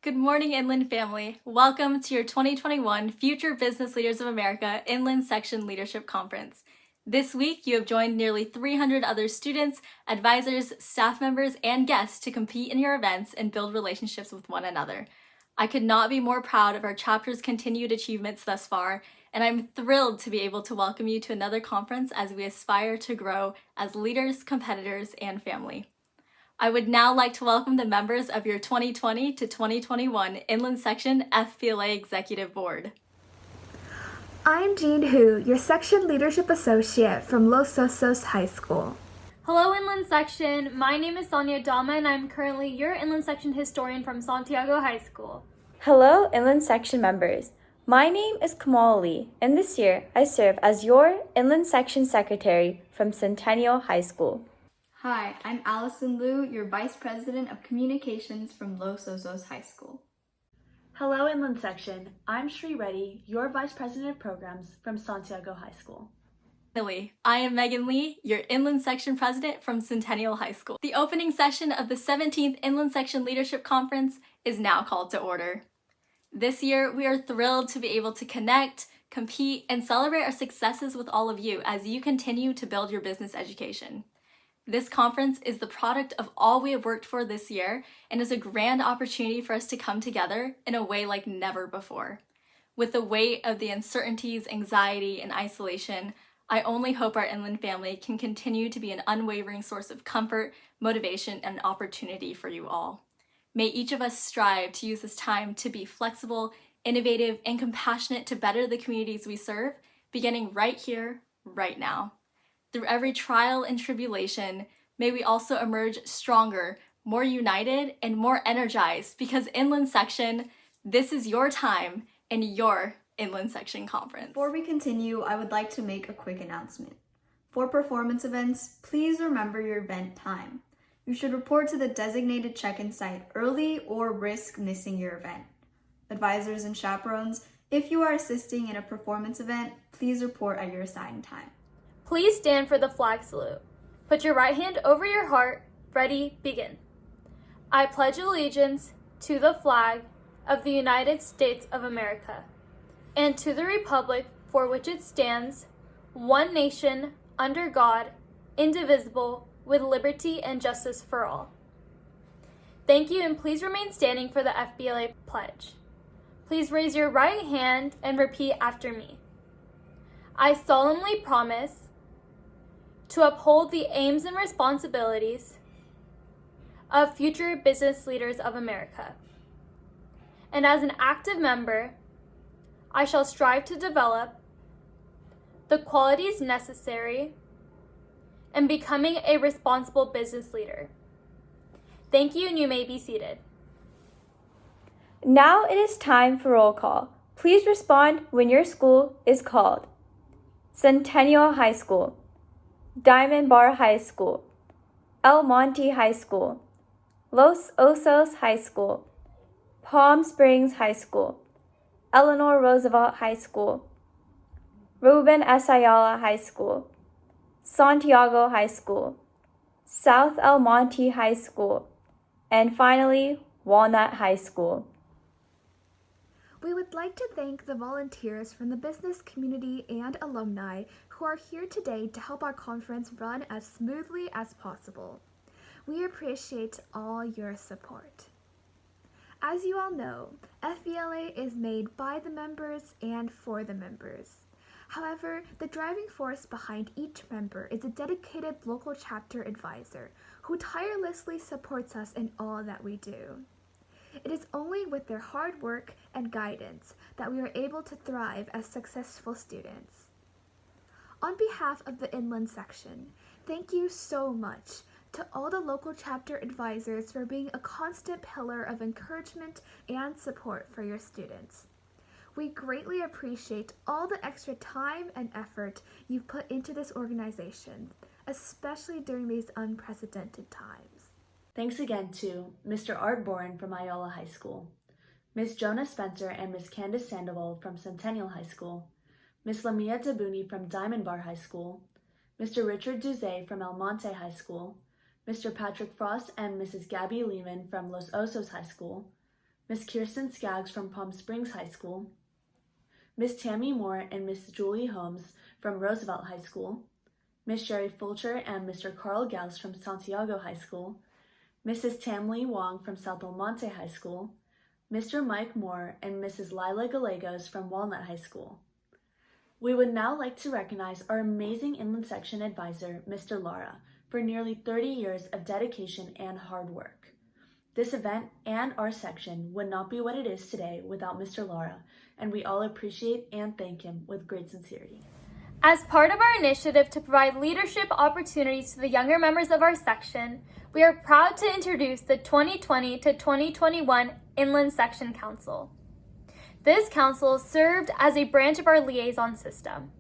Good morning, Inland family. Welcome to your 2021 Future Business Leaders of America Inland Section Leadership Conference. This week, you have joined nearly 300 other students, advisors, staff members, and guests to compete in your events and build relationships with one another. I could not be more proud of our chapter's continued achievements thus far, and I'm thrilled to be able to welcome you to another conference as we aspire to grow as leaders, competitors, and family. I would now like to welcome the members of your 2020 to 2021 Inland Section FBLA Executive Board. I'm Jean Hu, your Section Leadership Associate from Los Osos High School. Hello, Inland Section. My name is Sonia Dama, and I'm currently your Inland Section historian from Santiago High School. Hello, Inland Section members. My name is Kamal Lee, and this year I serve as your Inland Section Secretary from Centennial High School. Hi, I'm Allison Liu, your Vice President of Communications from Los Osos High School. Hello, Inland Section. I'm Shri Reddy, your Vice President of Programs from Santiago High School. Finally, I am Megan Lee, your Inland Section President from Centennial High School. The opening session of the 17th Inland Section Leadership Conference is now called to order. This year, we are thrilled to be able to connect, compete, and celebrate our successes with all of you as you continue to build your business education. This conference is the product of all we have worked for this year and is a grand opportunity for us to come together in a way like never before. With the weight of the uncertainties, anxiety, and isolation, I only hope our Inland family can continue to be an unwavering source of comfort, motivation, and opportunity for you all. May each of us strive to use this time to be flexible, innovative, and compassionate to better the communities we serve, beginning right here, right now. Through every trial and tribulation, may we also emerge stronger, more united, and more energized because Inland Section, this is your time and your Inland Section Conference. Before we continue, I would like to make a quick announcement. For performance events, please remember your event time. You should report to the designated check-in site early or risk missing your event. Advisors and chaperones, if you are assisting in a performance event, please report at your assigned time. Please stand for the flag salute. Put your right hand over your heart. Ready, begin. I pledge allegiance to the flag of the United States of America and to the republic for which it stands, one nation, under God, indivisible, with liberty and justice for all. Thank you, and please remain standing for the FBLA pledge. Please raise your right hand and repeat after me. I solemnly promise to uphold the aims and responsibilities of future business leaders of America. And as an active member, I shall strive to develop the qualities necessary in becoming a responsible business leader. Thank you, and you may be seated. Now it is time for roll call. Please respond when your school is called. Centennial High School, Diamond Bar High School, El Monte High School, Los Osos High School, Palm Springs High School, Eleanor Roosevelt High School, Ruben S. Ayala High School, Santiago High School, South El Monte High School, and finally, Walnut High School. We would like to thank the volunteers from the business community and alumni who are here today to help our conference run as smoothly as possible. We appreciate all your support. As you all know, FBLA is made by the members and for the members. However, the driving force behind each member is a dedicated local chapter advisor who tirelessly supports us in all that we do. It is only with their hard work and guidance that we are able to thrive as successful students. On behalf of the Inland Section, thank you so much to all the local chapter advisors for being a constant pillar of encouragement and support for your students. We greatly appreciate all the extra time and effort you've put into this organization, especially during these unprecedented times. Thanks again to Mr. Art Boren from Ayala High School, Ms. Jonah Spencer and Ms. Candace Sandoval from Centennial High School, Ms. Lamia Tabuni from Diamond Bar High School, Mr. Richard Duze from El Monte High School, Mr. Patrick Frost and Mrs. Gabby Lehman from Los Osos High School, Ms. Kirsten Skaggs from Palm Springs High School, Ms. Tammy Moore and Ms. Julie Holmes from Roosevelt High School, Ms. Sherry Fulcher and Mr. Carl Gauss from Santiago High School, Mrs. Tamlee Wong from South El Monte High School, Mr. Mike Moore and Mrs. Lila Gallegos from Walnut High School. We would now like to recognize our amazing Inland Section Advisor, Mr. Lara, for nearly 30 years of dedication and hard work. This event and our section would not be what it is today without Mr. Lara, and we all appreciate and thank him with great sincerity. As part of our initiative to provide leadership opportunities to the younger members of our section, we are proud to introduce the 2020 to 2021 Inland Section Council. This council served as a branch of our liaison system,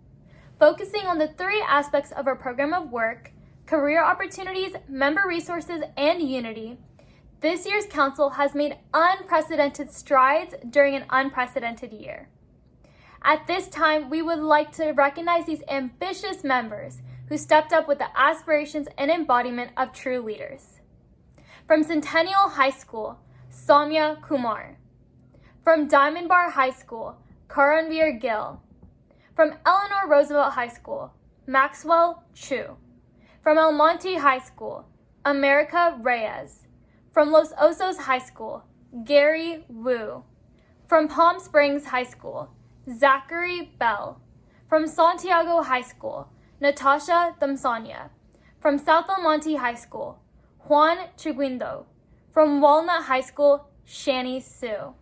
focusing on the 3 aspects of our program of work: career opportunities, member resources, and unity. This year's council has made unprecedented strides during an unprecedented year. At this time, we would like to recognize these ambitious members who stepped up with the aspirations and embodiment of true leaders. From Centennial High School, Soumya Kumar. From Diamond Bar High School, Karanveer Gill. From Eleanor Roosevelt High School, Maxwell Chu. From El Monte High School, America Reyes. From Los Osos High School, Gary Wu. From Palm Springs High School, Zachary Bell. From Santiago High School, Natasha Damsania. From South El Monte High School, Juan Chiguindo. From Walnut High School, Shani Sue.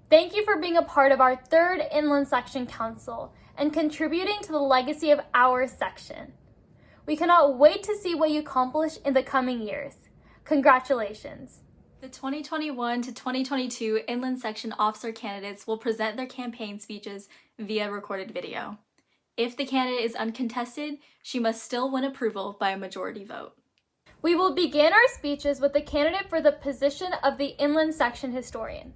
Thank you for being a part of our 3rd Inland Section Council and contributing to the legacy of our section. We cannot wait to see what you accomplish in the coming years. Congratulations. The 2021 to 2022 Inland Section officer candidates will present their campaign speeches via recorded video. If the candidate is uncontested, she must still win approval by a majority vote. We will begin our speeches with the candidate for the position of the Inland Section Historian.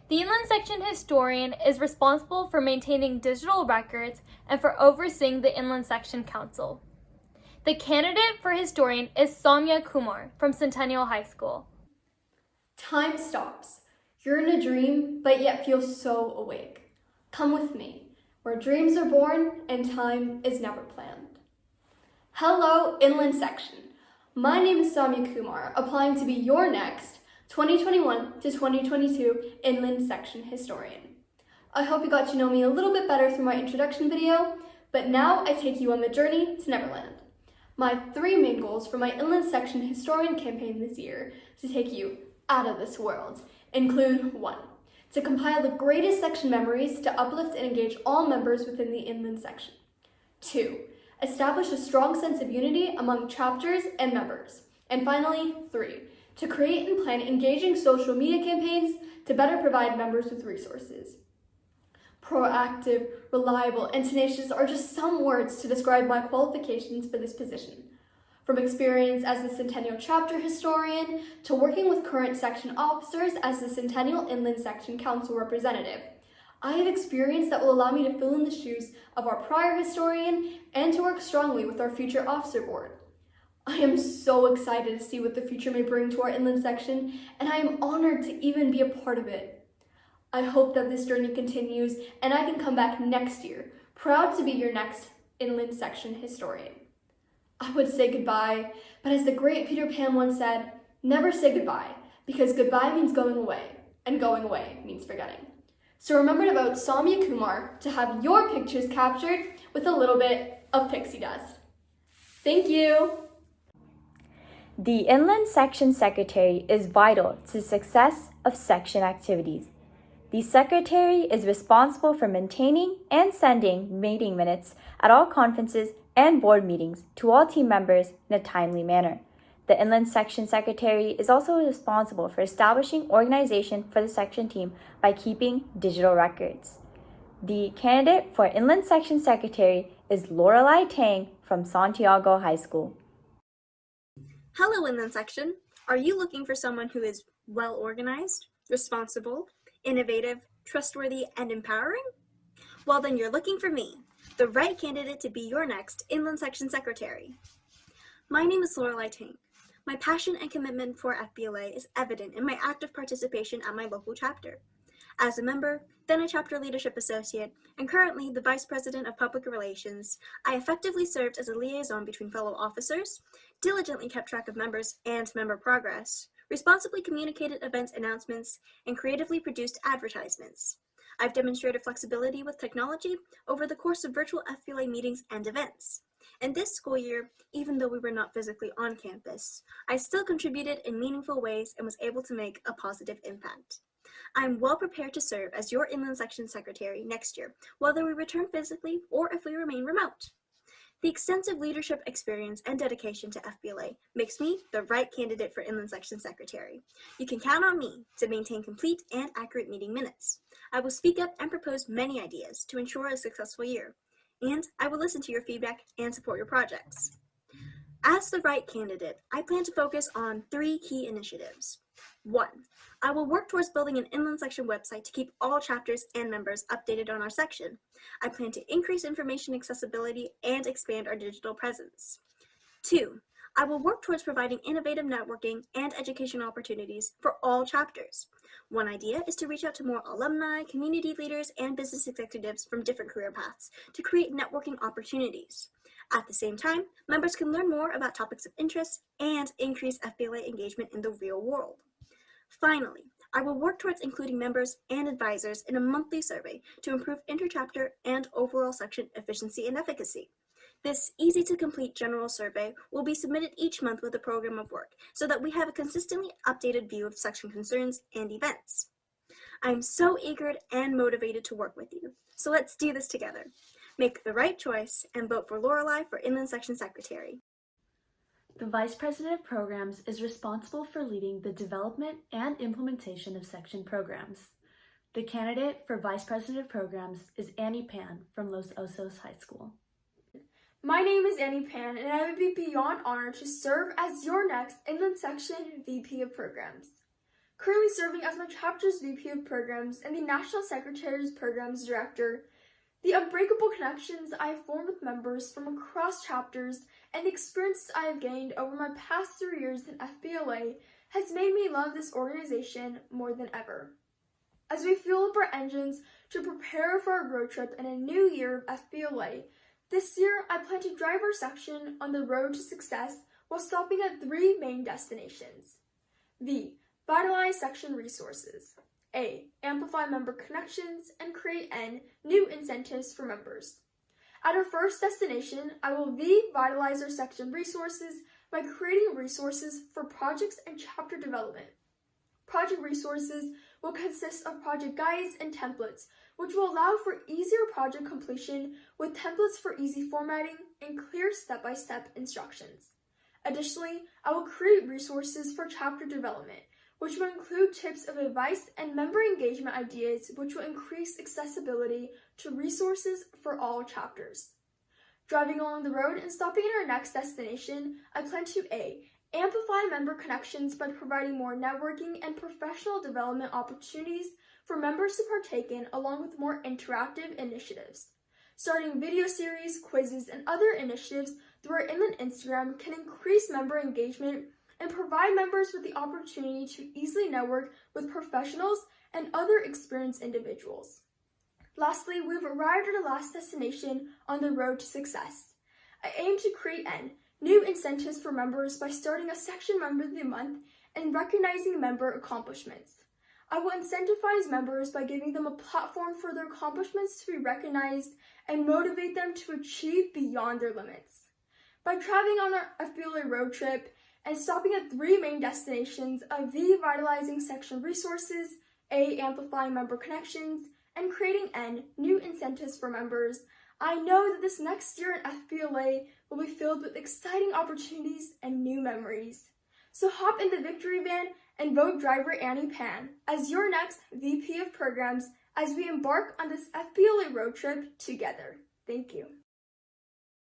The Inland Section Historian is responsible for maintaining digital records and for overseeing the Inland Section Council. The candidate for historian is Soumya Kumar from Centennial High School. Time stops. You're in a dream, but yet feel so awake. Come with me, where dreams are born and time is never planned. Hello, Inland Section. My name is Soumya Kumar, applying to be your next 2021 to 2022 Inland Section Historian. I hope you got to know me a little bit better through my introduction video, but now I take you on the journey to Neverland. My 3 main goals for my Inland Section Historian campaign this year to take you out of this world include 1. To compile the greatest section memories to uplift and engage all members within the Inland Section. 2. Establish a strong sense of unity among chapters and members. And finally, 3. To create and plan engaging social media campaigns to better provide members with resources. Proactive, reliable, and tenacious are just some words to describe my qualifications for this position. From experience as the Centennial Chapter Historian to working with current section officers as the Centennial Inland Section Council representative, I have experience that will allow me to fill in the shoes of our prior historian and to work strongly with our future officer board. I am so excited to see what the future may bring to our Inland Section, and I am honored to even be a part of it. I hope that this journey continues and I can come back next year, proud to be your next Inland Section historian. I would say goodbye, but as the great Peter Pan once said, never say goodbye, because goodbye means going away, and going away means forgetting. So remember to vote Soumya Kumar to have your pictures captured with a little bit of pixie dust. Thank you! The Inland Section Secretary is vital to the success of section activities. The Secretary is responsible for maintaining and sending meeting minutes at all conferences and board meetings to all team members in a timely manner. The Inland Section Secretary is also responsible for establishing organization for the section team by keeping digital records. The candidate for Inland Section Secretary is Lorelei Tang from Santiago High School. Hello, Inland Section. Are you looking for someone who is well organized, responsible, innovative, trustworthy, and empowering? Well, then you're looking for me, the right candidate to be your next Inland Section Secretary. My name is Lorelei Tang. My passion and commitment for FBLA is evident in my active participation at my local chapter. As a member, then a chapter leadership associate, and currently the vice president of public relations, I effectively served as a liaison between fellow officers, diligently kept track of members and member progress, responsibly communicated events announcements, and creatively produced advertisements. I've demonstrated flexibility with technology over the course of virtual FBLA meetings and events. And this school year, even though we were not physically on campus, I still contributed in meaningful ways and was able to make a positive impact. I'm well prepared to serve as your Inland Section Secretary next year, whether we return physically or if we remain remote. The extensive leadership experience and dedication to FBLA makes me the right candidate for Inland Section Secretary. You can count on me to maintain complete and accurate meeting minutes. I will speak up and propose many ideas to ensure a successful year, and I will listen to your feedback and support your projects. As the right candidate, I plan to focus on 3 key initiatives. 1. I will work towards building an Inland Section website to keep all chapters and members updated on our section. I plan to increase information accessibility and expand our digital presence. 2. I will work towards providing innovative networking and educational opportunities for all chapters. One idea is to reach out to more alumni, community leaders, and business executives from different career paths to create networking opportunities. At the same time, members can learn more about topics of interest and increase FBLA engagement in the real world. Finally, I will work towards including members and advisors in a monthly survey to improve interchapter and overall section efficiency and efficacy. This easy-to-complete general survey will be submitted each month with a program of work so that we have a consistently updated view of section concerns and events. I am so eager and motivated to work with you, so let's do this together. Make the right choice and vote for Lorelei for Inland Section Secretary. The Vice President of Programs is responsible for leading the development and implementation of section programs. The candidate for Vice President of Programs is Annie Pan from Los Osos High School. My name is Annie Pan, and I would be beyond honored to serve as your next Inland Section VP of Programs. Currently serving as my chapter's VP of Programs and the National Secretary's Programs Director, the unbreakable connections I have formed with members from across chapters and the experiences I have gained over my past 3 years in FBLA has made me love this organization more than ever. As we fuel up our engines to prepare for our road trip and a new year of FBLA, this year I plan to drive our section on the road to success while stopping at 3 main destinations. V. Vitalize section resources. A. Amplify member connections, and create N. New incentives for members. At our first destination, I will vitalize our section resources by creating resources for projects and chapter development. Project resources will consist of project guides and templates, which will allow for easier project completion with templates for easy formatting and clear step-by-step instructions. Additionally, I will create resources for chapter development, which will include tips of advice and member engagement ideas, which will increase accessibility to resources for all chapters. Driving along the road and stopping at our next destination, I plan to A. Amplify member connections by providing more networking and professional development opportunities for members to partake in, along with more interactive initiatives. Starting video series, quizzes, and other initiatives through our Inland Instagram can increase member engagement and provide members with the opportunity to easily network with professionals and other experienced individuals. Lastly, we've arrived at our last destination on the road to success. I aim to create N. New incentives for members by starting a section member of the month and recognizing member accomplishments. I will incentivize members by giving them a platform for their accomplishments to be recognized and motivate them to achieve beyond their limits. By traveling on our FBLA road trip and stopping at 3 main destinations of V. Vitalizing section resources, A. Amplifying member connections, and creating N. New incentives for members, I know that this next year in FBLA will be filled with exciting opportunities and new memories. So hop in the victory van and vote driver Annie Pan as your next VP of Programs as we embark on this FBLA road trip together. Thank you.